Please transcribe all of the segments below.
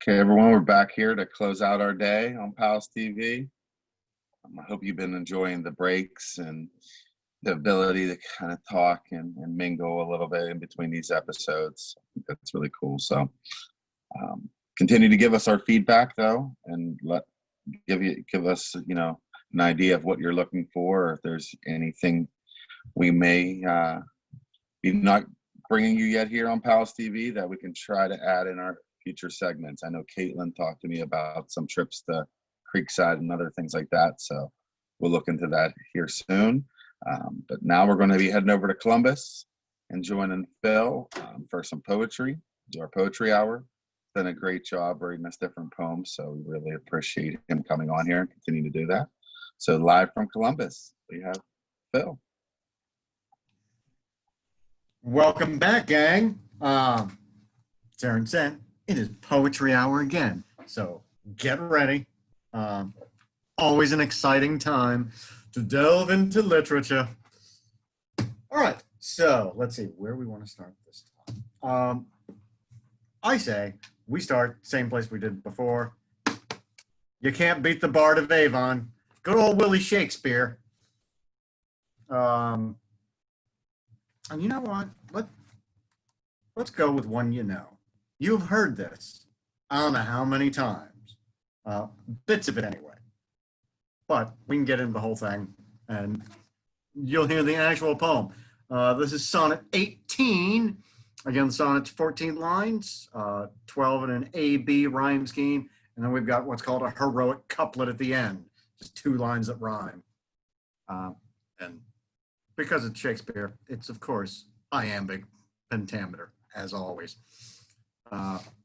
Okay, everyone, we're back here to close out our day on PALS TV. I hope you've been enjoying the breaks and the ability to kind of talk and mingle a little bit in between these episodes. I think that's really cool. So continue to give us our feedback, though, and give us an idea of what you're looking for, or if there's anything we may be not bringing you yet here on PALS TV that we can try to add in our future segments. I know Caitlin talked to me about some trips to Creekside and other things like that, so we'll look into that here soon. But now we're going to be heading over to Columbus and joining Phil for some poetry, do our poetry hour. Done a great job reading us different poems, so we really appreciate him coming on here and continuing to do that. So live from Columbus, we have Phil. Welcome back, gang. Aaron said, it is poetry hour again, so get ready. Always an exciting time to delve into literature. All right, so let's see where we want to start this time. I say we start same place we did before. You can't beat the Bard of Avon. Good old Willie Shakespeare. And you know what? Let's go with one you know. You've heard this, I don't know how many times, bits of it anyway. But we can get into the whole thing, and you'll hear the actual poem. This is Sonnet 18. Again, the sonnet's 14 lines, 12 in an A-B rhyme scheme, and then we've got what's called a heroic couplet at the end, just 2 lines that rhyme. And because it's Shakespeare, it's, of course, iambic pentameter, as always.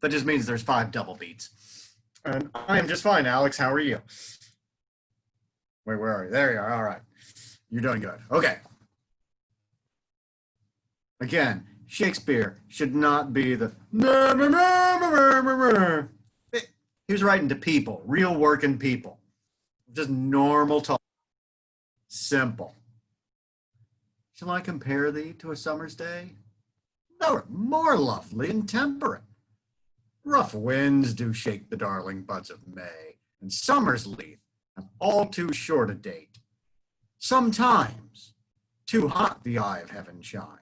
That just means there's 5 double beats. And I am just fine, Alex. How are you? Wait, where are you? There you are. All right. You're doing good. Okay. Again, Shakespeare should not be the... He was writing to people, real working people. Just normal talk. Simple. Shall I compare thee to a summer's day? No, more lovely and temperate. Rough winds do shake the darling buds of May, and summer's leaf hath all too short a date. Sometimes too hot the eye of heaven shines,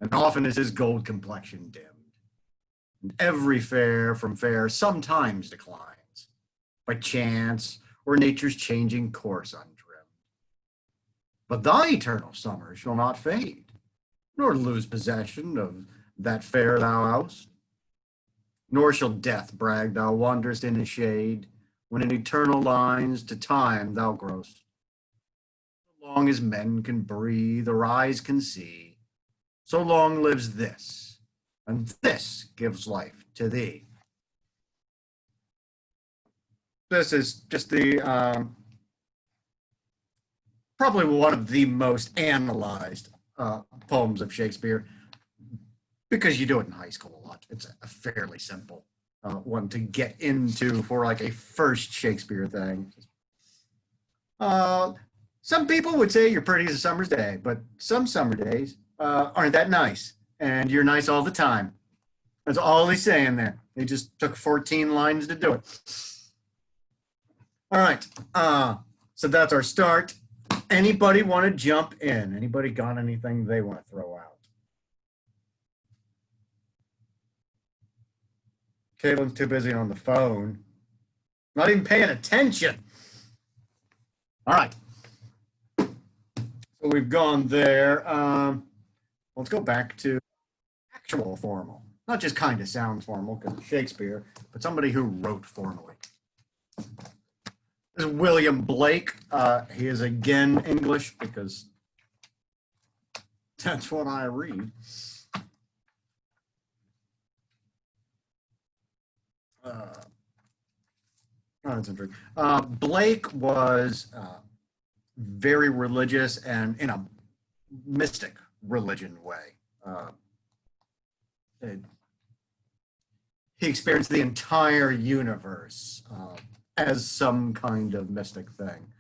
and often is his gold complexion dimmed. And every fair from fair sometimes declines, by chance or nature's changing course undrimmed. But thy eternal summer shall not fade, nor lose possession of that fair thou hast. Nor shall death brag thou wanderest in his shade, when in eternal lines to time thou growst. So long as men can breathe or eyes can see, so long lives this, and this gives life to thee. This is just the probably one of the most analyzed poems of Shakespeare, because you do it in high school a lot. It's a fairly simple one to get into for like a first Shakespeare thing. Some people would say you're pretty as a summer's day, but some summer days aren't that nice, and you're nice all the time. That's all he's saying there. He just took 14 lines to do it. All right, so that's our start. Anybody want to jump in? Anybody got anything they want to throw out? Caitlin's too busy on the phone. Not even paying attention. All right. So we've gone there. Let's go back to actual formal. Not just kind of sounds formal because it's Shakespeare, but somebody who wrote formally. This is William Blake. He is again English because that's what I read. That's interesting. Blake was very religious and in a mystic religion way. He experienced the entire universe as some kind of mystic thing,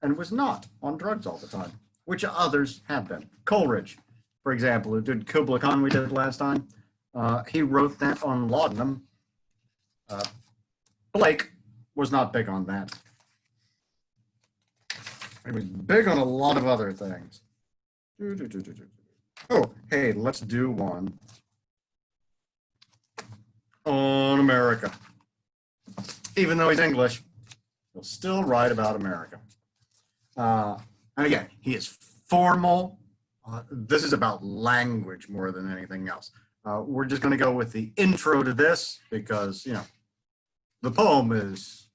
and was not on drugs all the time, which others have been. Coleridge, for example, who did Kubla Khan we did last time, he wrote that on laudanum Uh, Blake was not big on that. He was big on a lot of other things. Oh, hey, let's do one on America. Even though he's English, he'll still write about America. And again, he is formal. This is about language more than anything else. We're just going to go with the intro to this because, you know, the poem is,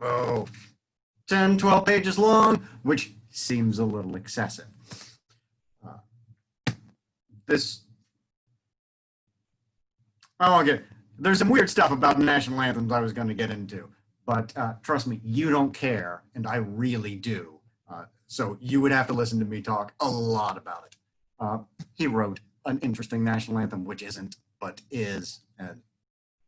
10, 12 pages long, which seems a little excessive. There's some weird stuff about national anthems I was going to get into, but trust me, you don't care, and I really do. So you would have to listen to me talk a lot about it. He wrote an interesting national anthem, which isn't, but is, and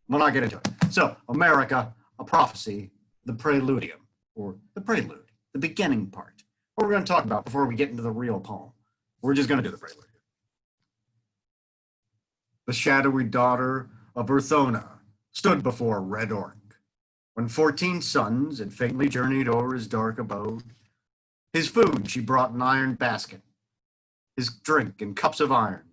we'll not get into it. So, America, a prophecy, the preludium, or the prelude, the beginning part. What we're going to talk about before we get into the real poem. We're just going to do the prelude. The shadowy daughter of Urthona stood before Red Orc, when 14 suns had faintly journeyed o'er his dark abode. His food she brought in iron basket, his drink in cups of iron.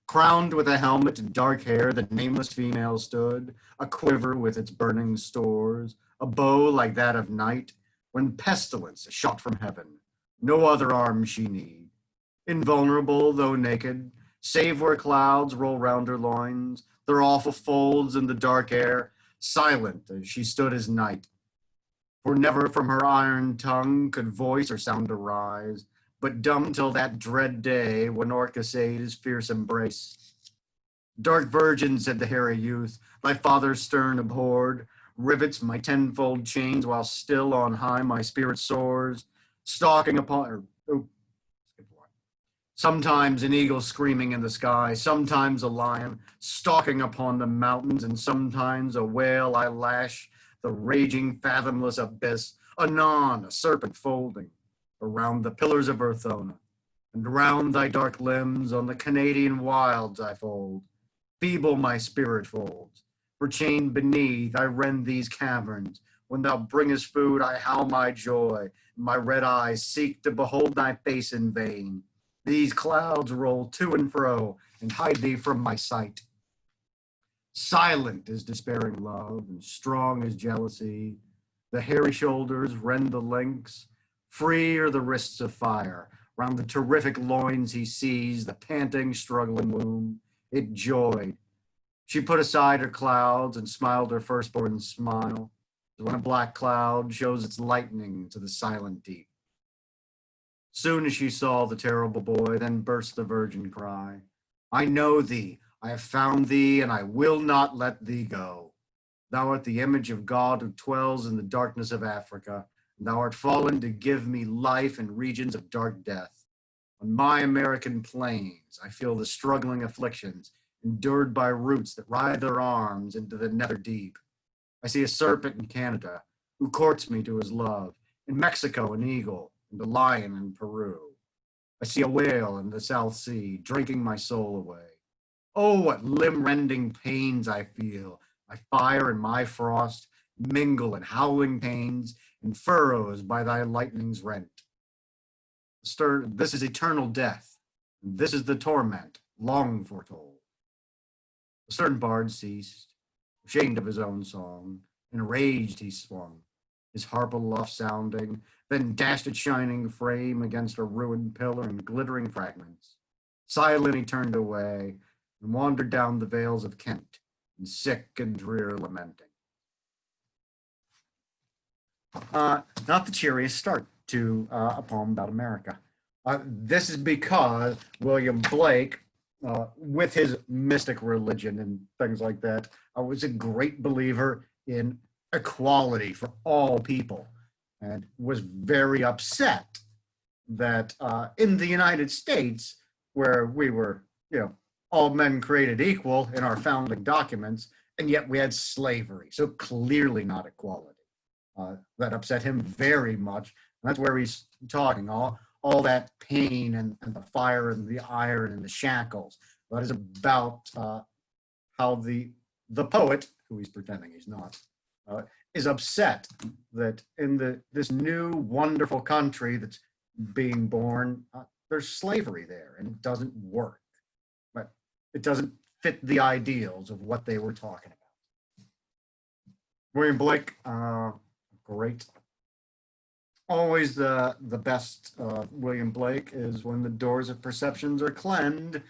Crowned with a helmet and dark hair, the nameless female stood, a quiver with its burning stores, a bow like that of night, when pestilence shot from heaven. No other arms she need. Invulnerable, though naked, save where clouds roll round her loins, their awful folds in the dark air, silent as she stood as night. For never from her iron tongue could voice or sound arise, but dumb till that dread day when Orc essayed his fierce embrace. Dark virgin, said the hairy youth, thy father's stern abhorred, rivets my tenfold chains while still on high my spirit soars, stalking upon, sometimes an eagle screaming in the sky, sometimes a lion stalking upon the mountains, and sometimes a whale I lash the raging fathomless abyss, anon a serpent folding around the pillars of Urthona, and round thy dark limbs on the Canadian wilds I fold. Feeble my spirit folds, for chained beneath I rend these caverns. When thou bringest food, I howl my joy, and my red eyes seek to behold thy face in vain. These clouds roll to and fro, and hide thee from my sight. Silent is despairing love, and strong is jealousy. The hairy shoulders rend the links, free are the wrists of fire. Round the terrific loins he sees, the panting, struggling womb. It joyed. She put aside her clouds and smiled her firstborn smile, as when a black cloud shows its lightning to the silent deep. Soon as she saw the terrible boy, then burst the virgin cry. I know thee, I have found thee, and I will not let thee go. Thou art the image of God who dwells in the darkness of Africa, and thou art fallen to give me life in regions of dark death. On my American plains, I feel the struggling afflictions endured by roots that writhe their arms into the nether deep. I see a serpent in Canada who courts me to his love, in Mexico an eagle, and a lion in Peru. I see a whale in the South Sea drinking my soul away. Oh, what limb-rending pains I feel. My fire and my frost mingle in howling pains, in furrows by thy lightning's rent. This is eternal death, and this is the torment long foretold. The stern bard ceased, ashamed of his own song. Enraged he swung, his harp aloft sounding, then dashed its shining frame against a ruined pillar in glittering fragments. Silent he turned away, and wandered down the vales of Kent, in sick and drear lamenting. Not the cheeriest start to a poem about America. This is because William Blake, with his mystic religion and things like that, was a great believer in equality for all people, and was very upset that in the United States, where we were, all men created equal in our founding documents, and yet we had slavery, so clearly not equality. That upset him very much, and that's where he's talking, all that pain and the fire and the iron and the shackles. That is about how the poet, who he's pretending he's not, is upset that in this new wonderful country that's being born, there's slavery there and it doesn't work. But it doesn't fit the ideals of what they were talking about. William Blake, great. Always the best William Blake is when the doors of perceptions are cleansed,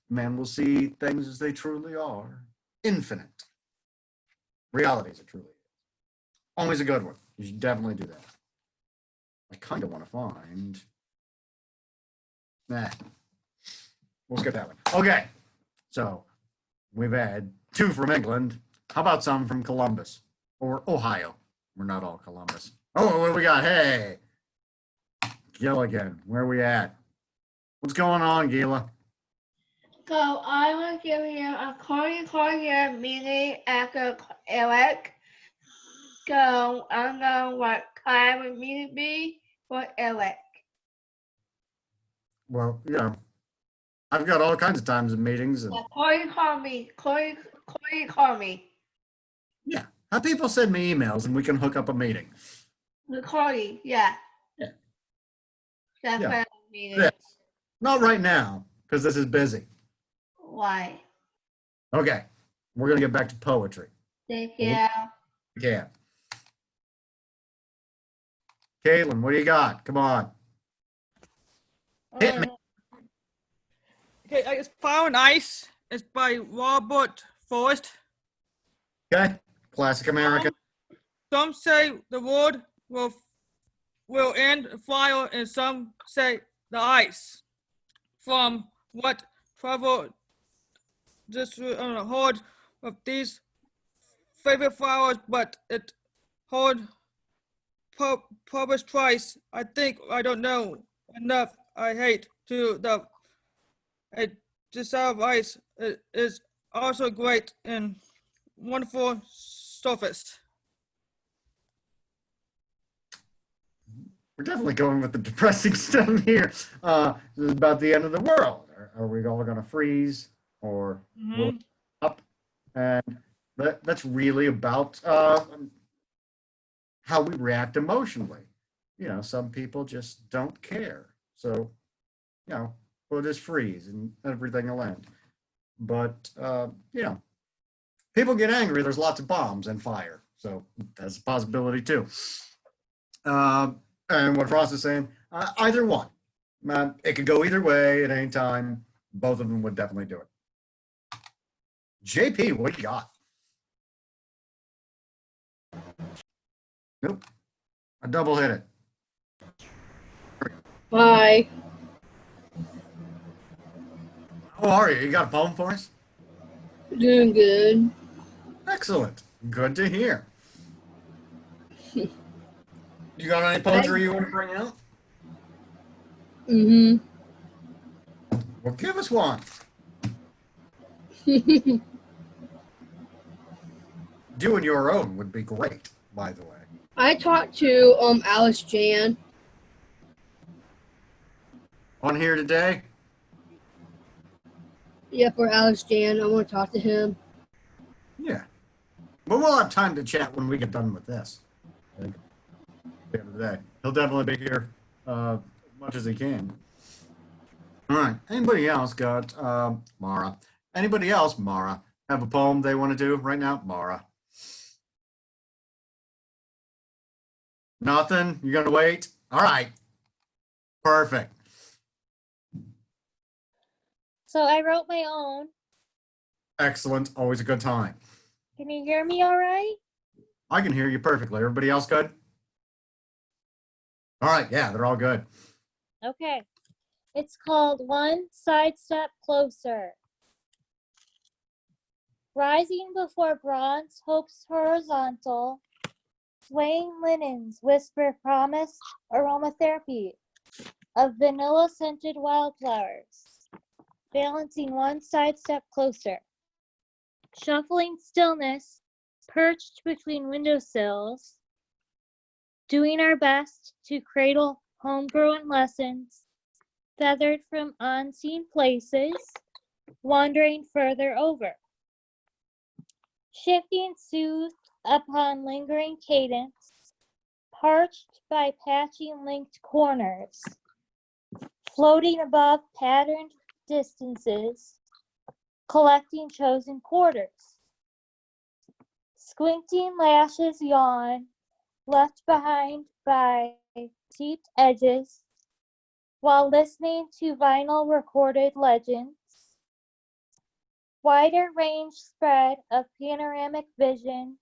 man will see things as they truly are. Infinite. Reality as it truly is. Always a good one. You should definitely do that. I kind of want to find. Nah. We'll skip that one. Okay. So we've had 2 from England. How about some from Columbus or Ohio? We're not all Columbus. Oh, what do we got? Hey, Gilligan, where are we at? What's going on, Gila? So I will give you a call meeting after Eric. So I don't know what time the meeting be for Eric. Well, I've got all kinds of times in meetings. And, Call me. Call me. yeah, have people send me emails and we can hook up a meeting. Recording, yeah. Yeah. That's Yeah. what I mean. Yes. Not right now, because this is busy. Why? Okay, we're going to get back to poetry. Thank you. Yeah. Caitlin, what do you got? Come on. Hit me. Okay, it's Fire and Ice. It's by Robert Forrest. Okay, classic American. Some say the world will end fire, and some say the ice. From what travel just heard of these favorite flowers, but it heard published twice. I think I don't know enough. I hate to the desire of ice. It is also great and wonderful surface. We're definitely going with the depressing stuff here. This is about the end of the world. Are we all going to freeze or will it up? And that's really about how we react emotionally. Some people just don't care. So, we'll just freeze and everything will end. But, people get angry. There's lots of bombs and fire. So that's a possibility too. And what Frost is saying, either one. It could go either way at any time. Both of them would definitely do it. JP, what do you got? Nope. I double hit it. Hi. How are you? You got a poem for us? Doing good. Excellent. Good to hear. You got any poetry you want to bring out? Mm-hmm. Well, give us one. Doing your own would be great, by the way. I talked to Alice Jan. On here today? Yeah, for Alice Jan. I want to talk to him. Yeah. But we'll have time to chat when we get done with this. At the end of the day. He'll definitely be here as much as he can. All right. Anybody else got Mara? Anybody else, Mara, have a poem they want to do right now? Mara. Nothing? You're going to wait? All right. Perfect. So I wrote my own. Excellent. Always a good time. Can you hear me all right? I can hear you perfectly. Everybody else good? All right. Yeah, they're all good. Okay. It's called One Side Step Closer. Rising before bronze, hope's horizontal. Swaying linens whisper promise, aromatherapy of vanilla-scented wildflowers. Balancing one side step closer. Shuffling stillness, perched between windowsills. Doing our best to cradle homegrown lessons, feathered from unseen places, wandering further over. shifting soothed upon lingering cadence, parched by patching linked corners, floating above patterned distances, collecting chosen quarters. Squinting lashes yawn, left behind by steeped edges, while listening to vinyl recorded legends. Wider range spread of panoramic vision,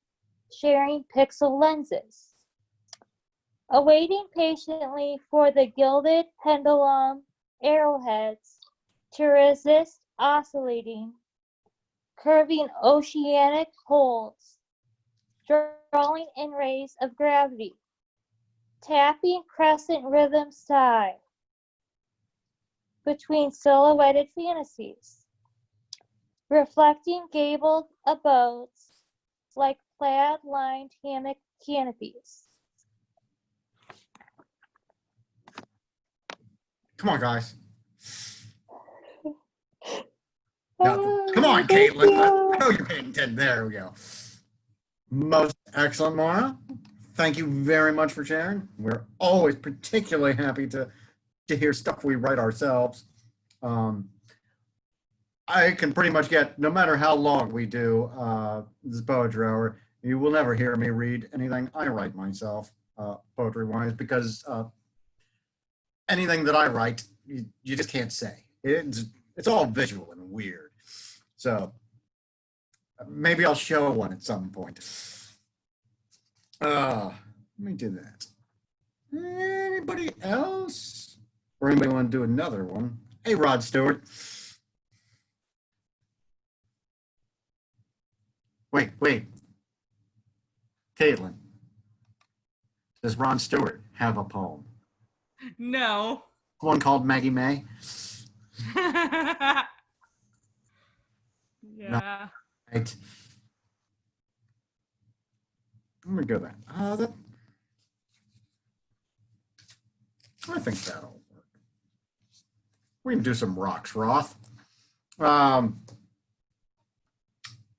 sharing pixel lenses. Awaiting patiently for the gilded pendulum arrowheads to resist oscillating, curving oceanic poles, drawing in rays of gravity, tapping crescent rhythm sigh between silhouetted fantasies, reflecting gabled abodes like plaid-lined hammock canopies. Come on, guys. Now, come on, Caitlin. I know you're paying attention. There we go. Most excellent, Mara. Thank you very much for sharing. We're always particularly happy to hear stuff we write ourselves. I can pretty much get, no matter how long we do this poetry hour, you will never hear me read anything I write myself, poetry-wise, because anything that I write, you just can't say. It's all visual and weird. So maybe I'll show one at some point. Let me do that. Anybody else? Or anybody want to do another one? Hey, Rod Stewart. Wait. Caitlin, does Ron Stewart have a poem? No. One called Maggie May? Yeah. Right. Let me go that. I think that'll work. We can do some rocks, Roth.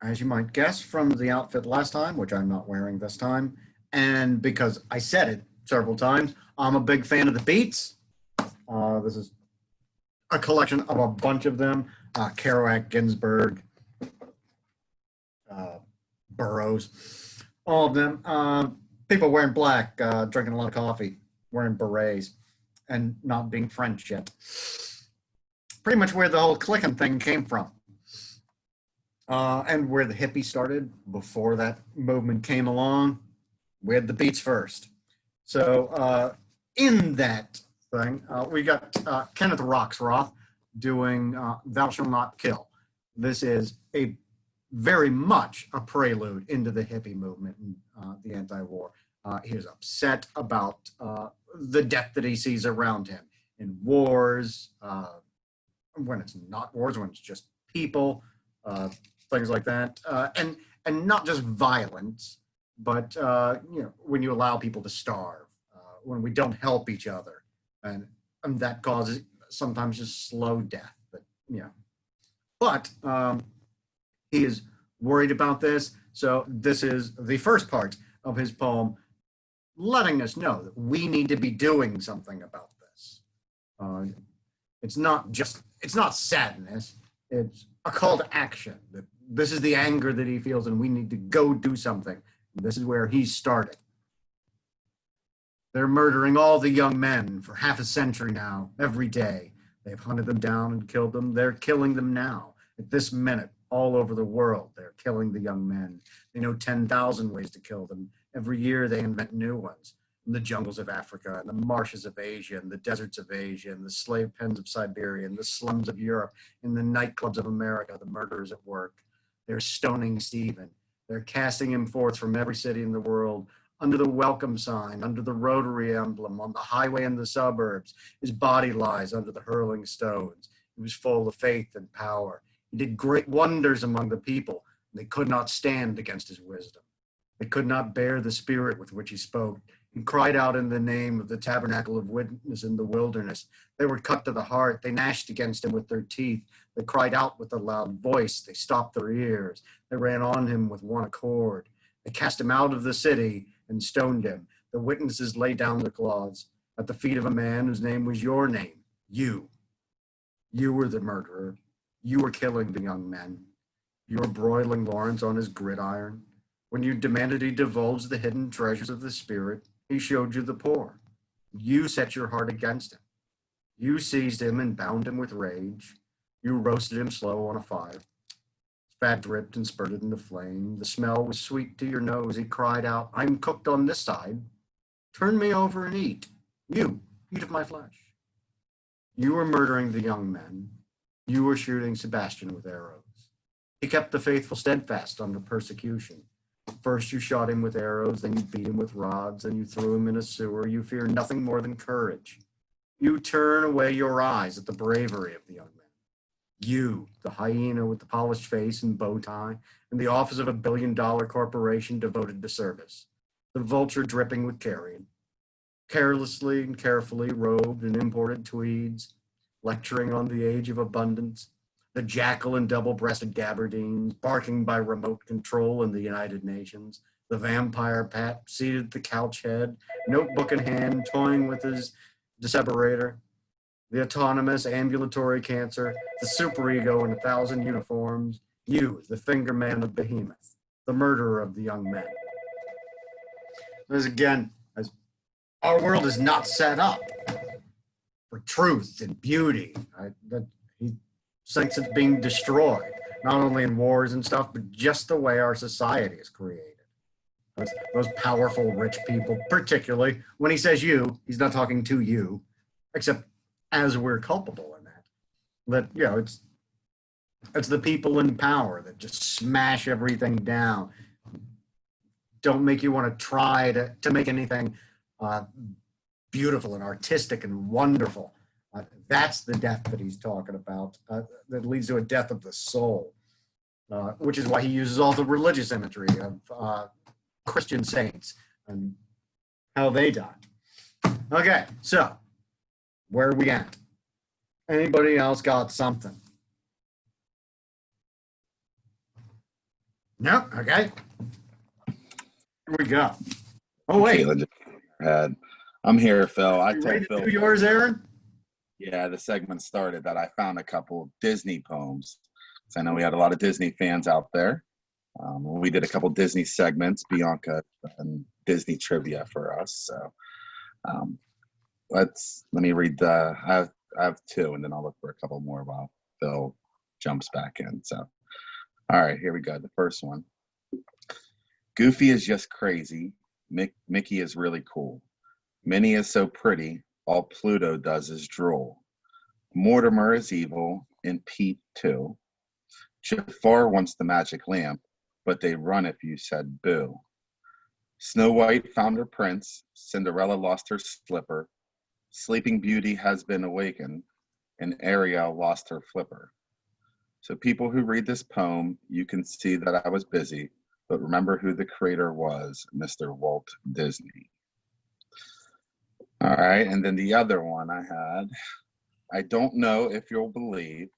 As you might guess from the outfit last time, which I'm not wearing this time, and because I said it several times, I'm a big fan of the beats. This is a collection of a bunch of them. Kerouac, Ginsberg, Burroughs, all of them. People wearing black, drinking a lot of coffee, wearing berets, and not being French yet. Pretty much where the whole clicking thing came from. And where the hippies started before that movement came along, we had the beats first. So in that thing, we got Kenneth Roxroth doing Thou Shalt Not Kill. This is a very much a prelude into the hippie movement and the anti-war. He is upset about the death that he sees around him in wars, when it's not wars, when it's just people, things like that, and not just violence, but when you allow people to starve, when we don't help each other, and that causes sometimes just slow death. But he is worried about this, so this is the first part of his poem, letting us know that we need to be doing something about this. It's not sadness, it's a call to action. This is the anger that he feels and we need to go do something. This is where he's starting. They're murdering all the young men for half a century now, every day. They've hunted them down and killed them. They're killing them now. At this minute, all over the world, they're killing the young men. They know 10,000 ways to kill them. Every year they invent new ones. In the jungles of Africa, and the marshes of Asia, and the deserts of Asia, and the slave pens of Siberia, and the slums of Europe, in the nightclubs of America, the murderers at work. They're stoning Stephen. They're casting him forth from every city in the world, under the welcome sign, under the Rotary emblem, on the highway in the suburbs. His body lies under the hurling stones. He was full of faith and power. He did great wonders among the people, and they could not stand against his wisdom. They could not bear the spirit with which he spoke. He cried out in the name of the tabernacle of witness in the wilderness. They were cut to the heart. They gnashed against him with their teeth. They cried out with a loud voice. They stopped their ears. They ran on him with one accord. They cast him out of the city and stoned him. The witnesses laid down their claws at the feet of a man whose name was your name. You. You were the murderer. You were killing the young men. You were broiling Lawrence on his gridiron. When you demanded he divulge the hidden treasures of the spirit, he showed you the poor. You set your heart against him. You seized him and bound him with rage. You roasted him slow on a fire. His fat dripped and spurted into flame. The smell was sweet to your nose. He cried out, I'm cooked on this side. Turn me over and eat. You, eat of my flesh. You were murdering the young men. You were shooting Sebastian with arrows. He kept the faithful steadfast under persecution. First you shot him with arrows, then you beat him with rods, then you threw him in a sewer. You fear nothing more than courage. You turn away your eyes at the bravery of the young men. You, the hyena with the polished face and bow tie, in the office of a billion-dollar corporation devoted to service. The vulture dripping with carrion. Carelessly and carefully robed in imported tweeds, lecturing on the age of abundance. The jackal in double-breasted gabardines, barking by remote control in the United Nations. The vampire Pat, seated at the couch head, notebook in hand, toying with his deseberator. The autonomous ambulatory cancer, the superego in 1,000 uniforms. You, the finger man of Behemoth, the murderer of the young men. As again, as our world is not set up for truth and beauty. He thinks it's being destroyed, not only in wars and stuff, but just the way our society is created. Those powerful rich people, particularly when he says you, he's not talking to you, except as we're culpable in that. But, you know, it's the people in power that just smash everything down. Don't make you want to try to make anything beautiful and artistic and wonderful. That's the death that he's talking about, that leads to a death of the soul, which is why he uses all the religious imagery of Christian saints and how they died. Okay, so where are we at? Anybody else got something? No? Okay. Here we go. Oh, wait. I'm here, Phil. I You told ready to Phil. do yours, Aaron? Yeah, the segment started that I found a couple Disney poems. So I know we had a lot of Disney fans out there. We did a couple Disney segments, Bianca and Disney trivia for us. So let me read I have two, and then I'll look for a couple more while Phil jumps back in. So, all right, here we go. The first one. Goofy is just crazy. Mickey is really cool. Minnie is so pretty. All Pluto does is drool. Mortimer is evil, and Pete too. Jafar wants the magic lamp, but they run if you said boo. Snow White found her prince. Cinderella lost her slipper. Sleeping Beauty has been awakened, and Ariel lost her flipper. So people who read this poem, you can see that I was busy, but remember who the creator was, Mr. Walt Disney. All right, and then the other one I had, I don't know if you'll believe,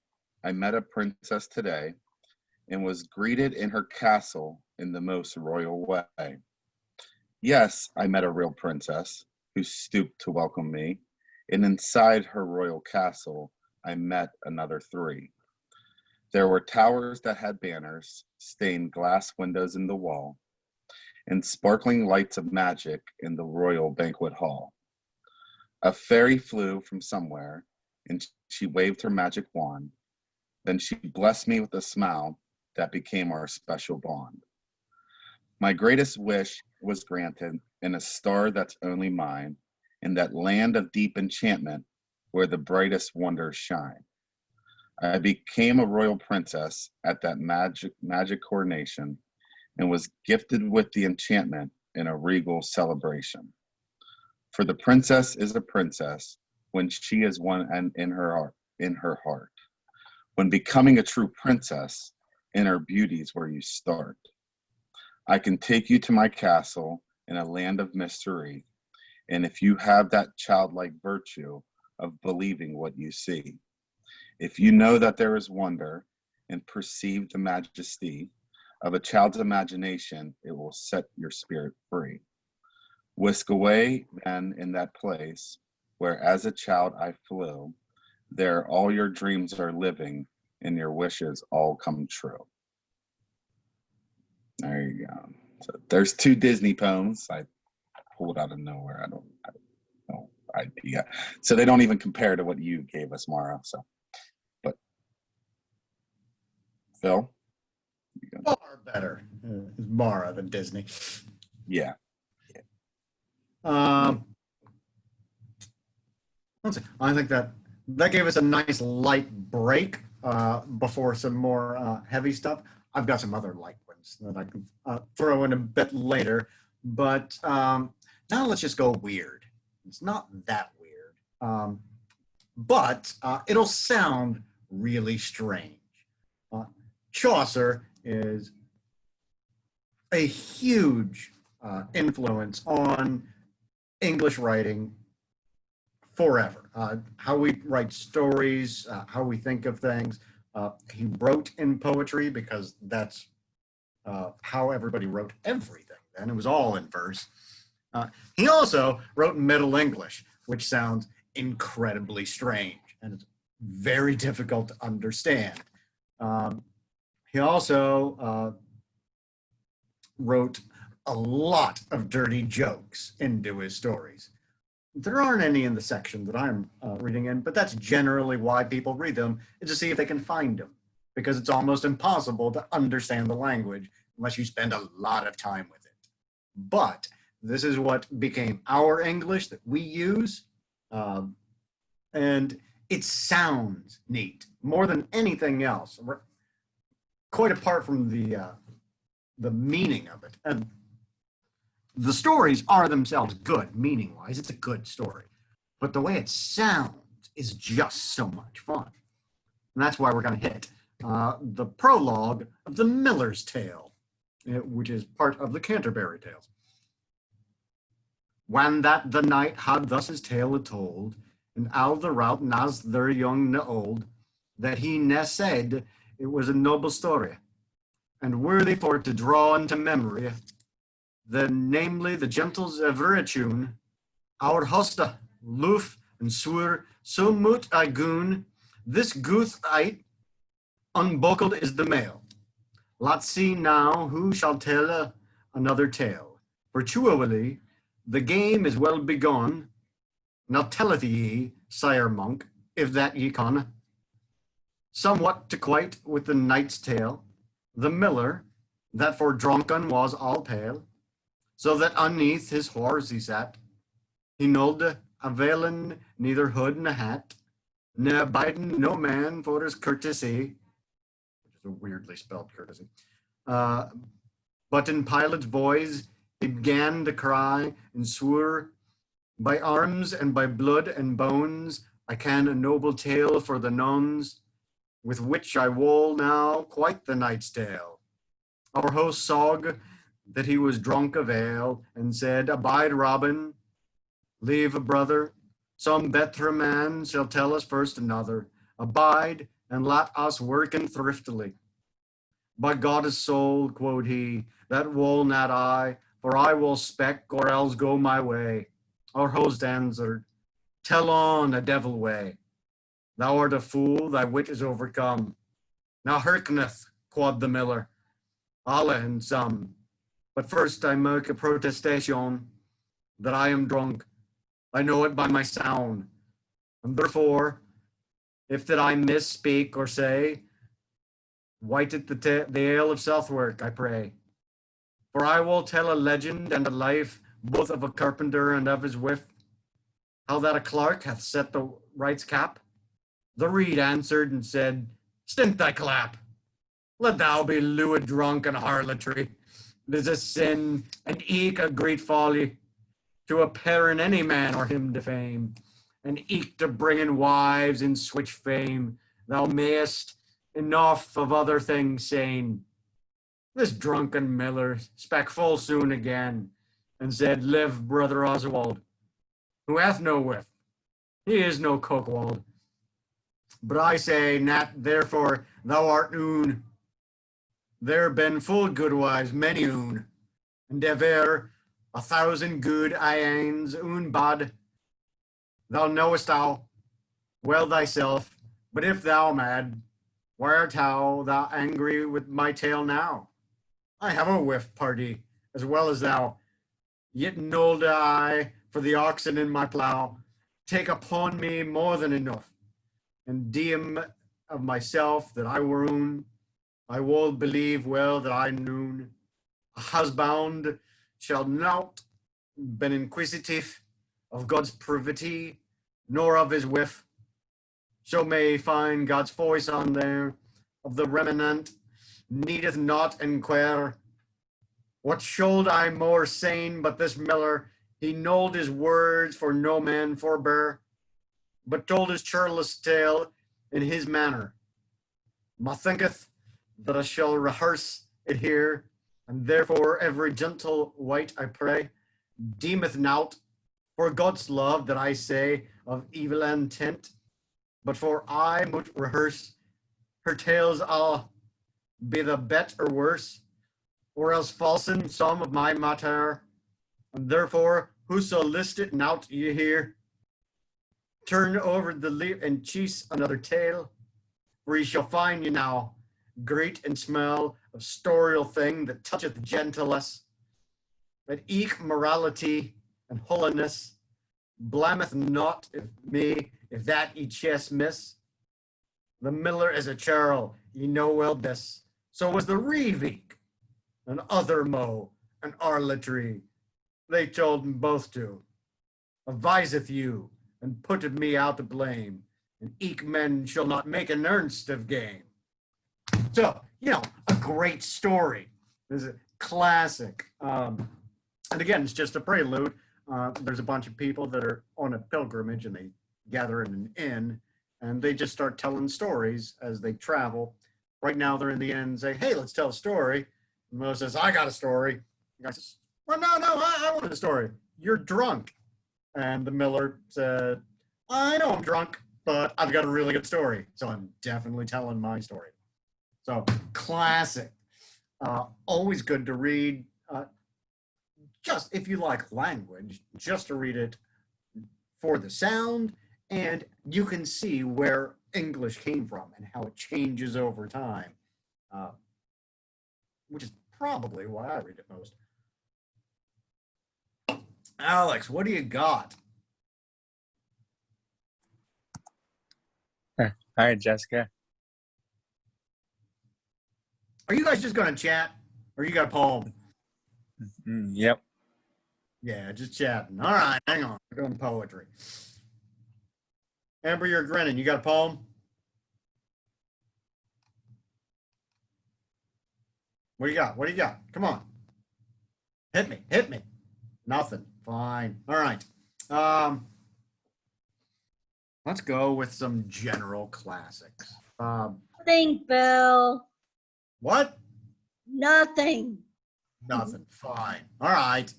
I met a princess today and was greeted in her castle in the most royal way. Yes, I met a real princess who stooped to welcome me, and inside her royal castle, I met another three. There were towers that had banners, stained glass windows in the wall, and sparkling lights of magic in the royal banquet hall. A fairy flew from somewhere, and she waved her magic wand. Then she blessed me with a smile that became our special bond. My greatest wish was granted in a star that's only mine, in that land of deep enchantment where the brightest wonders shine. I became a royal princess at that magic coronation and was gifted with the enchantment in a regal celebration. For the princess is a princess when she is one and in her heart. When becoming a true princess, inner beauty is where you start. I can take you to my castle in a land of mystery, and if you have that childlike virtue of believing what you see, If you know that there is wonder and perceive the majesty of a child's imagination, it will set your spirit free. Whisk away then in that place where as a child I flew, there all your dreams are living and your wishes all come true. There you go. So there's 2 Disney poems I pulled out of nowhere. I don't know idea. So they don't even compare to what you gave us, Mara. So, but Phil, you go. Far better is Mara than Disney. Yeah. Let's see. I think that gave us a nice light break before some more heavy stuff. I've got some other light ones that I can throw in a bit later, but now let's just go weird. It's not that weird, but it'll sound really strange. Chaucer is a huge influence on English writing forever. How we write stories, how we think of things. He wrote in poetry because that's how everybody wrote everything then. It was all in verse. He also wrote Middle English, which sounds incredibly strange and it's very difficult to understand. He also wrote a lot of dirty jokes into his stories. There aren't any in the section that I'm reading in, but that's generally why people read them, is to see if they can find them, because it's almost impossible to understand the language unless you spend a lot of time with it. But this is what became our English that we use, and it sounds neat more than anything else, quite apart from the meaning of it. And the stories are themselves good, meaning-wise. It's a good story. But the way it sounds is just so much fun. And that's why we're going to hit the prologue of The Miller's Tale, which is part of the Canterbury Tales. When that the knight had thus his tale told, and all the rout nas their young na old, that he ne said it was a noble story, and worthy for to draw into memory, the namely the gentles everitune, our hosta, loof, and swur, so moot I goon, this gooth ite, unbuckled is the mail. Let's see now who shall tell another tale. Virtually, the game is well begun. Now telleth ye, sire monk, if that ye con. Somewhat to quite with the knight's tale, the miller, that for drunken was all pale, so that underneath his horse he sat, he knowed availing neither hood nor hat, ne abiding no man for his courtesy, which is a weirdly spelled courtesy. But in Pilate's voice he began to cry and swore, by arms and by blood and bones, I can a noble tale for the nuns, with which I will now quite the knight's tale. Our host saw that he was drunk of ale, and said, abide, Robin, leave a brother, some better man shall tell us first another. Abide, and let us work in thriftily. By God's soul, quoth he, that will not I, for I will speck or else go my way. Our host answered, tell on a devil way. Thou art a fool, thy wit is overcome. Now hearkeneth, quoth the miller, Allah and some. But first I make a protestation that I am drunk. I know it by my sound. And therefore, if that I misspeak or say, white it the ale of Southwark, I pray. For I will tell a legend and a life, both of a carpenter and of his wife, how that a clerk hath set the right's cap. The reed answered and said, stint thy clap. Let thou be lewd, drunk, and harlotry. It is a sin, and eke a great folly, to appear in any man or him defame, and eke to bring in wives in switch fame, thou mayest enough of other things saying. This drunken miller spake full soon again, and said, live, brother Oswald, who hath no wit, he is no Cokewald. But I say, Nat, therefore thou art oon. There been full goodwives, many oon, and ever 1,000 good ains oon bad. Thou knowest thou well thyself, but if thou mad, why art thou angry with my tale now? I have a whiff party as well as thou, yet nolde I for the oxen in my plough take upon me more than enough, and deem of myself that I were oon. I will believe well that I noon a husband shall not been inquisitive of God's privity, nor of his whiff. So may find God's voice on there of the remnant needeth not enquire. What should I more sane but this miller? He knolled his words for no man forbear, but told his churlish tale in his manner. Methinketh that I shall rehearse it here, and therefore every gentle wight I pray, deemeth naught for God's love that I say of evil intent, but for I moot rehearse her tales all, be the bet or worse, or else falsen some of my matter, and therefore whoso list it naught ye hear, turn over the leaf and cheese another tale, for ye shall find you now great and smell of storial thing that toucheth gentlest, that eke morality and holiness blameth not if me if that ye chest miss. The miller is a churl, ye know well this. So was the reeveek, and other mo, and arletry. They told them both to. Adviseth you, and putteth me out to blame, and eke men shall not make an ernst of game. So, a great story. This is a classic. And again, it's just a prelude. There's a bunch of people that are on a pilgrimage and they gather in an inn and they just start telling stories as they travel. Right now they're in the inn and say, hey, let's tell a story. And Mo says, I got a story. The guy says, well, no, I want a story. You're drunk. And the miller said, I know I'm drunk, but I've got a really good story. So I'm definitely telling my story. So classic. Always good to read. Just if you like language, just to read it for the sound, and you can see where English came from and how it changes over time, which is probably why I read it most. Alex, what do you got? All right, Jessica. Are you guys just going to chat, or you got a poem? Yep. Yeah, just chatting. All right, hang on. We're doing poetry. Amber, you're grinning. You got a poem? What do you got? What do you got? Come on. Hit me. Hit me. Nothing. Fine. All right. Let's go with some general classics. Nothing, Bill. What? Nothing. Nothing. Fine. All right.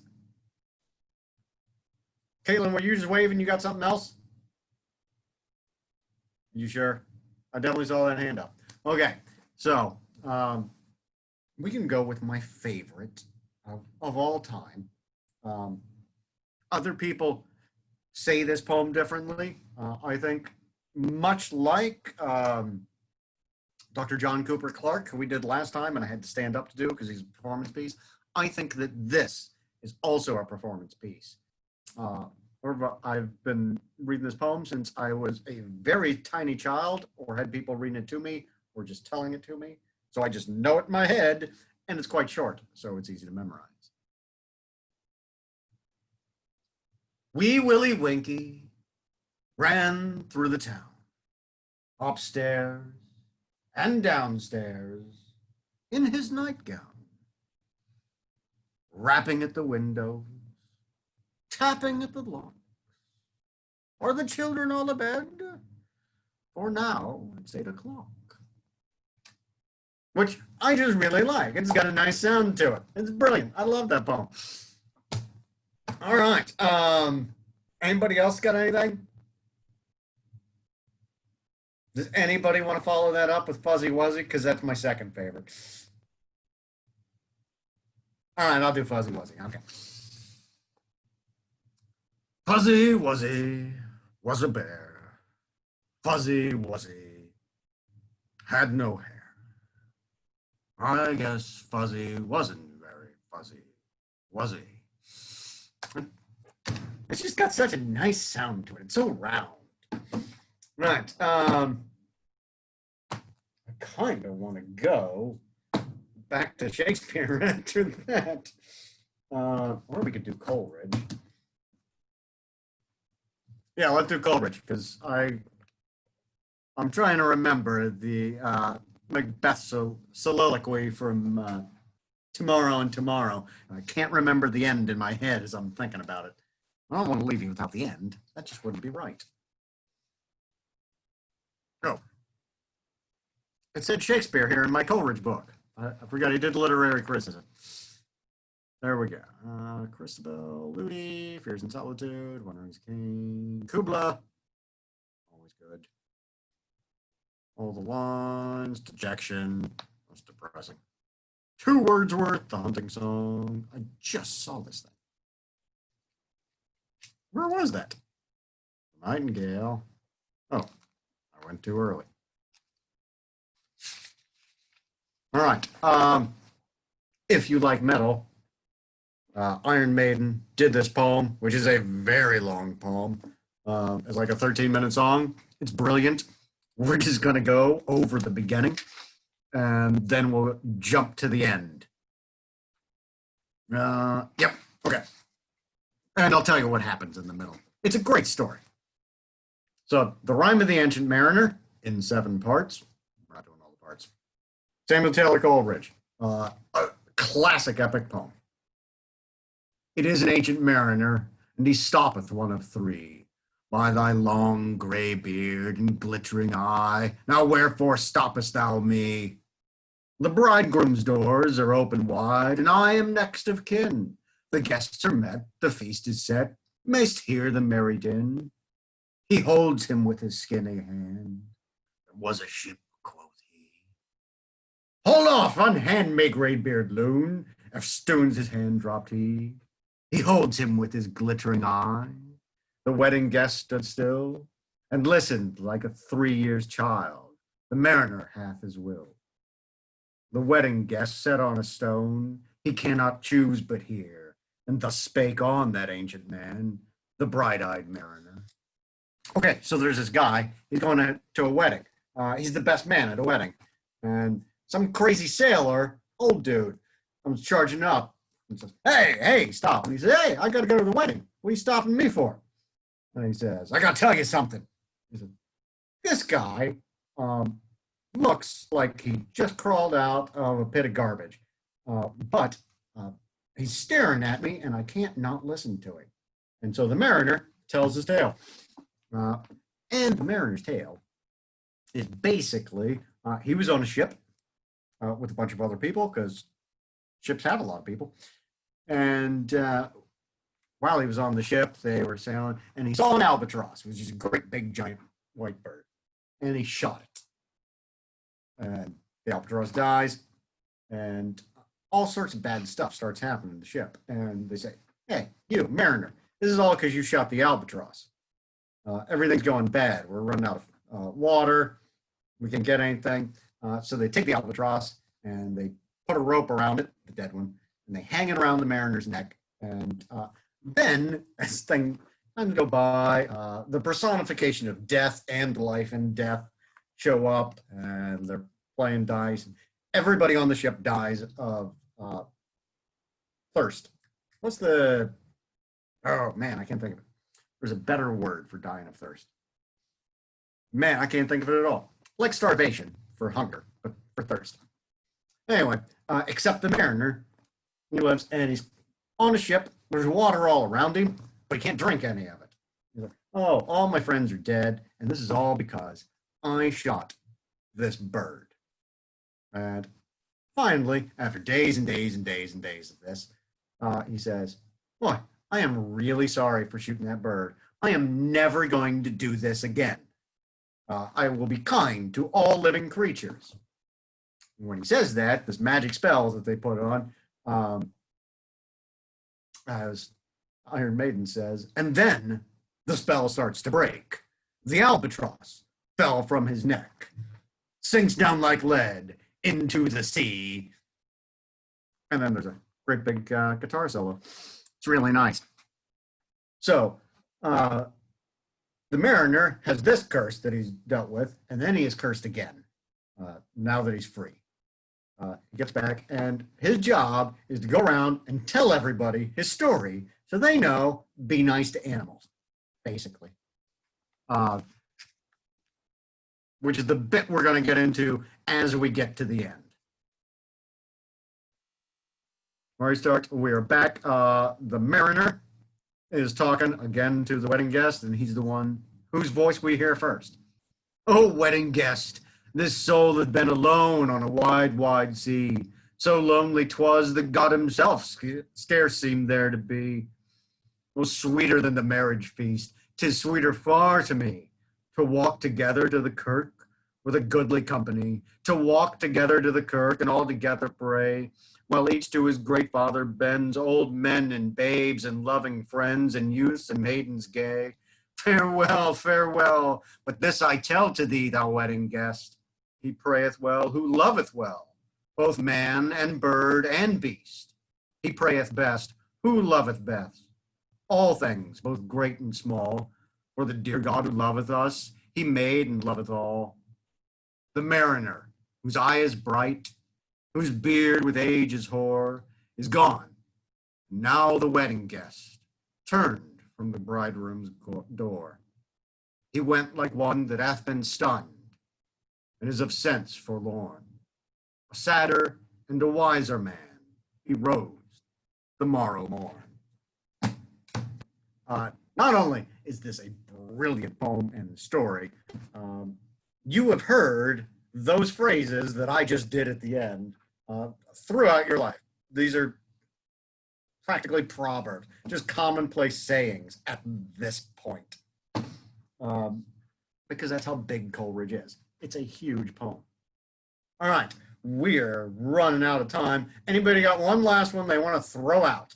Caitlin, were you just waving? You got something else? You sure? I definitely saw that hand up. Okay. So we can go with my favorite of all time. Other people say this poem differently. I think much like Dr. John Cooper Clarke, who we did last time, and I had to stand up to do because he's a performance piece. I think that this is also a performance piece. I've been reading this poem since I was a very tiny child, or had people reading it to me, or just telling it to me. So I just know it in my head, and it's quite short, so it's easy to memorize. Wee Willie Winkie ran through the town, upstairs and downstairs in his nightgown, rapping at the windows, tapping at the locks. Are the children all abed? For now it's 8 o'clock. Which I just really like. It's got a nice sound to it. It's brilliant. I love that poem. All right. Anybody else got anything? Does anybody want to follow that up with Fuzzy Wuzzy? Because that's my second favorite. All right, I'll do Fuzzy Wuzzy. Okay. Fuzzy Wuzzy was a bear. Fuzzy Wuzzy had no hair. I guess Fuzzy wasn't very fuzzy, was he? It's just got such a nice sound to it. It's so round. Right. I kind of want to go back to Shakespeare after that. Or we could do Coleridge. Yeah, let's do Coleridge because I'm trying to remember the Macbeth soliloquy from Tomorrow and Tomorrow. I can't remember the end in my head as I'm thinking about it. I don't want to leave you without the end. That just wouldn't be right. Oh. It said Shakespeare here in my Coleridge book. I forgot he did literary criticism. There we go. Christabel, Ludi, Fears and Solitude, Wandering King, Kubla. Always good. All the Lines, Dejection. That's depressing. Two Wordsworth, The Hunting Song. I just saw this thing. Where was that? Nightingale. Oh, I went too early. All right. If you like metal, Iron Maiden did this poem, which is a very long poem. It's like a 13-minute song. It's brilliant. We're just going to go over the beginning, and then we'll jump to the end. Yep. Okay. And I'll tell you what happens in the middle. It's a great story. So, The Rime of the Ancient Mariner in 7 parts. I'm not doing all the parts. Samuel Taylor Coleridge. A classic epic poem. It is an ancient mariner, and he stoppeth one of 3. By thy long grey beard and glittering eye, now wherefore stoppest thou me? The bridegroom's doors are open wide, and I am next of kin. The guests are met, the feast is set, mayst hear the merry din. He holds him with his skinny hand. There was a ship, quoth he. Hold off, unhand me, grey-beard loon, eftsoons his hand dropped he. He holds him with his glittering eye. The wedding guest stood still, and listened like a 3 years child. The mariner hath his will. The wedding guest sat on a stone, he cannot choose but hear, and thus spake on that ancient man, the bright-eyed mariner. Okay, so there's this guy, he's going to a wedding. He's the best man at a wedding. And some crazy sailor, old dude, comes charging up and says, hey, stop. And he says, hey, I got to go to the wedding. What are you stopping me for? And he says, I got to tell you something. He said, this guy looks like he just crawled out of a pit of garbage. But he's staring at me and I can't not listen to him. And so the mariner tells his tale. And the mariner's tale is basically, he was on a ship with a bunch of other people because ships have a lot of people. And while he was on the ship, they were sailing, and he saw an albatross, which is a great big giant white bird, and he shot it. And the albatross dies, and all sorts of bad stuff starts happening in the ship. And they say, hey, you, mariner, this is all because you shot the albatross. Everything's going bad. We're running out of water. We can't get anything. So they take the albatross, and they put a rope around it, the dead one, and they hang it around the mariner's neck. And then, as things go by, the personification of death and life and death show up, and they're playing dice. Everybody on the ship dies of thirst. What's the... Oh, man, I can't think of it. There's a better word for dying of thirst. Man, I can't think of it at all. Like starvation for hunger, but for thirst. Anyway, except the mariner, he lives, and he's on a ship. There's water all around him, but he can't drink any of it. He's like, oh, all my friends are dead, and this is all because I shot this bird. And finally, after days and days and days and days of this, he says, boy, I am really sorry for shooting that bird. I am never going to do this again. I will be kind to all living creatures. When he says that, this magic spell that they put on, as Iron Maiden says, and then the spell starts to break. The albatross fell from his neck, sinks down like lead into the sea. And then there's a great big guitar solo. It's really nice. So, the mariner has this curse that he's dealt with, and then he is cursed again, now that he's free. He gets back, and his job is to go around and tell everybody his story so they know be nice to animals, basically. Which is the bit we're going to get into as we get to the end. Where he starts, we are back. The mariner is talking again to the wedding guest, and he's the one whose voice we hear first. Oh, wedding guest, this soul had been alone on a wide, wide sea. So lonely 'twas that God himself scarce seemed there to be. Oh, sweeter than the marriage feast, 'tis sweeter far to me, to walk together to the kirk with a goodly company, to walk together to the kirk and all together pray, while each to his great father bends, old men and babes and loving friends and youths and maidens gay. Farewell, farewell, but this I tell to thee, thou wedding guest, he prayeth well who loveth well, both man and bird and beast. He prayeth best who loveth best all things, both great and small, for the dear God who loveth us, he made and loveth all. The mariner, whose eye is bright, whose beard with age is hoar, is gone. Now the wedding guest turned from the bridegroom's door. He went like one that hath been stunned, and is of sense forlorn. A sadder and a wiser man, he rose the morrow morn. Not only is this a brilliant poem and story, you have heard those phrases that I just did at the end throughout your life. These are practically proverbs, just commonplace sayings at this point. Because that's how big Coleridge is. It's a huge poem. All right, we're running out of time. Anybody got one last one they want to throw out?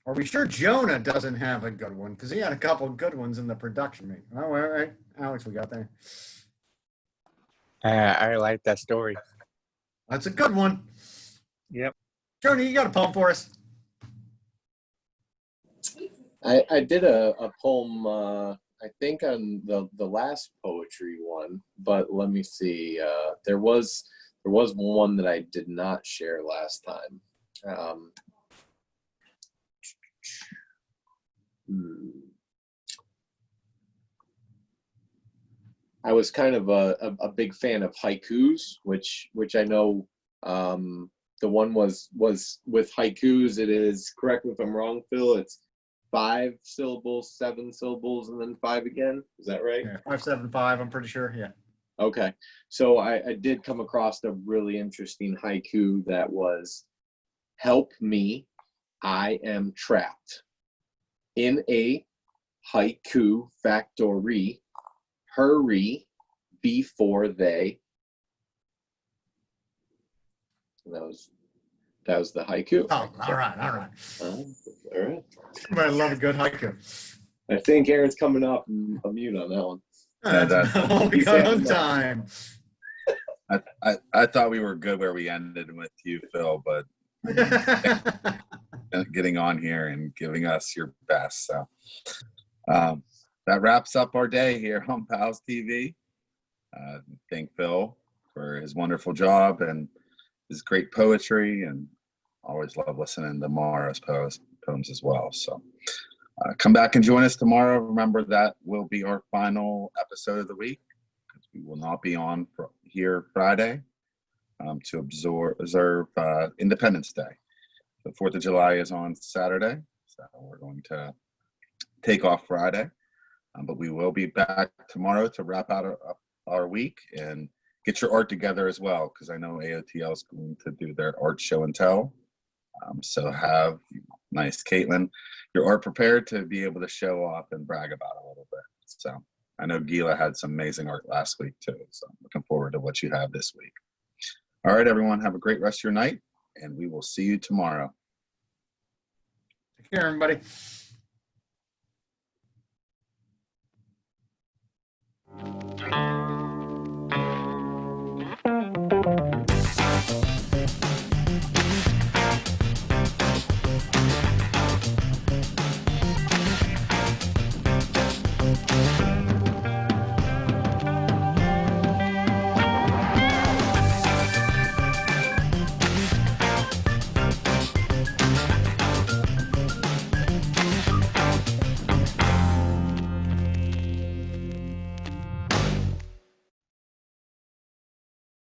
Are we sure Jonah doesn't have a good one? Because he had a couple of good ones in the production meeting. Oh, all right, Alex, we got there. I like that story. That's a good one. Yep. Jonah, you got a poem for us? I did a poem, I think on the last poetry one, but let me see. There was one that I did not share last time. I was kind of a big fan of haikus, which I know the one was with haikus. It is, correct me if I'm wrong, Phil, it's 5 syllables, 7 syllables, and then 5 again. Is that right? Yeah, 575, I'm pretty sure. Yeah. Okay. So I did come across a really interesting haiku that was, help me, I am trapped in a haiku factory. Hurry before they. And that was the haiku. Oh, all right. All right. I love a good haiku. I think Aaron's coming off a mute on that one. That's all we got on time. I thought we were good where we ended with you, Phil, but getting on here and giving us your best. So that wraps up our day here on PALS TV. Thank Phil for his wonderful job and his great poetry, and always love listening to Mara's poems as well. So come back and join us tomorrow. Remember, that will be our final episode of the week, because we will not be on here Friday to observe Independence Day. The 4th of July is on Saturday, so we're going to take off Friday. But we will be back tomorrow to wrap out our week and get your art together as well, because I know AOTL is going to do their art show and tell. So have Nice. Caitlin, your art prepared to be able to show off and brag about a little bit. So I know Gila had some amazing art last week too. So I'm looking forward to what you have this week. All right, everyone, have a great rest of your night, and we will see you tomorrow. Take care, everybody.